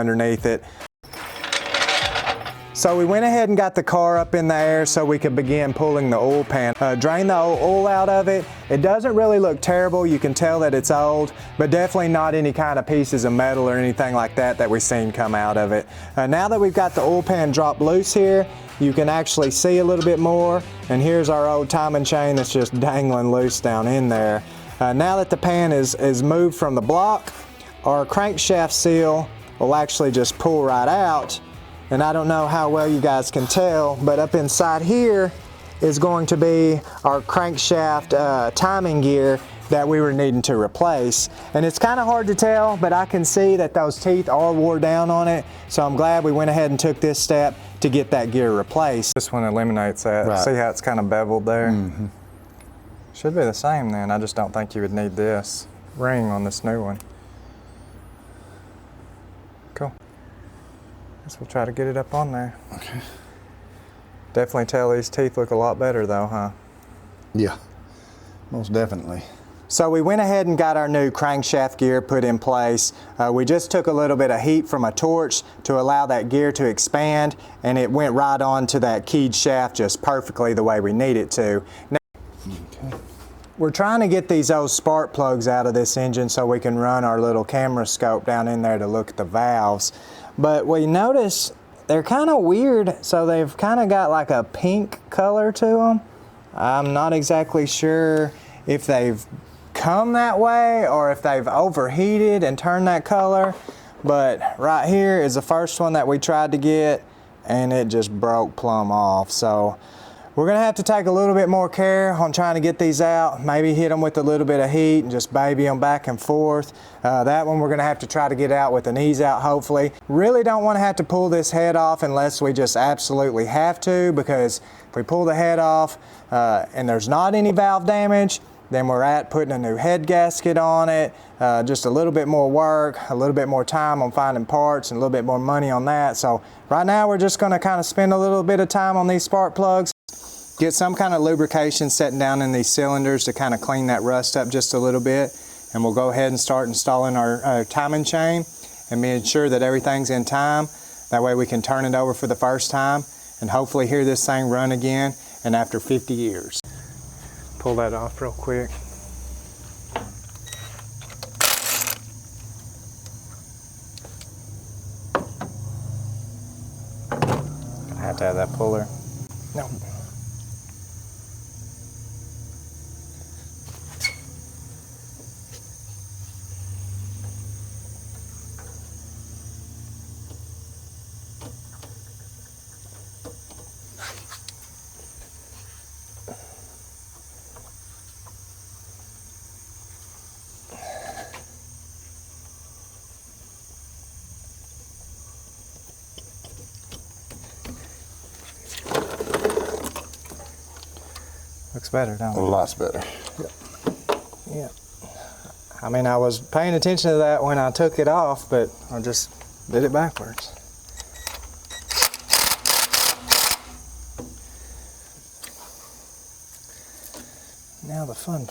underneath it. So we went ahead and got the car up in the air so we could begin pulling the oil pan. Drain the oil out of it. It doesn't really look terrible. You can tell that it's old, but definitely not any kind of pieces of metal or anything like that we've seen come out of it. Now that we've got the oil pan dropped loose here, you can actually see a little bit more, and here's our old timing chain that's just dangling loose down in there. Now that the pan is moved from the block, our crankshaft seal will actually just pull right out. And I don't know how well you guys can tell, but up inside here is going to be our crankshaft timing gear that we were needing to replace. And it's kind of hard to tell, but I can see that those teeth are wore down on it. So I'm glad we went ahead and took this step to get that gear replaced. This one eliminates that. Right. See how it's kind of beveled there? Mm-hmm. Should be the same then. I just don't think you would need this ring on this new one. Cool. Guess we'll try to get it up on there. Okay. Definitely tell these teeth look a lot better though, huh? Yeah, most definitely. So we went ahead and got our new crankshaft gear put in place. We just took a little bit of heat from a torch to allow that gear to expand, and it went right onto that keyed shaft just perfectly the way we need it to. Now, okay. We're trying to get these old spark plugs out of this engine so we can run our little camera scope down in there to look at the valves. But we notice they're kind of weird, so they've kind of got like a pink color to them. I'm not exactly sure if they've come that way or if they've overheated and turned that color, but right here is the first one that we tried to get and it just broke plumb off. So we're gonna have to take a little bit more care on trying to get these out, maybe hit them with a little bit of heat and just baby them back and forth. That one we're gonna have to try to get out with an ease out hopefully. Really don't wanna have to pull this head off unless we just absolutely have to, because if we pull the head off and there's not any valve damage, then we're at putting a new head gasket on it, just a little bit more work, a little bit more time on finding parts and a little bit more money on that. So right now we're just gonna kind of spend a little bit of time on these spark plugs, get some kind of lubrication setting down in these cylinders to kind of clean that rust up just a little bit, and we'll go ahead and start installing our timing chain and being sure that everything's in time. That way we can turn it over for the first time and hopefully hear this thing run again, and after 50 years. Pull that off real quick. I have to have that puller. No. Looks better, don't it? Lots better. Yep. Yeah. I mean, I was paying attention to that when I took it off, but I just did it backwards. Now the fun part.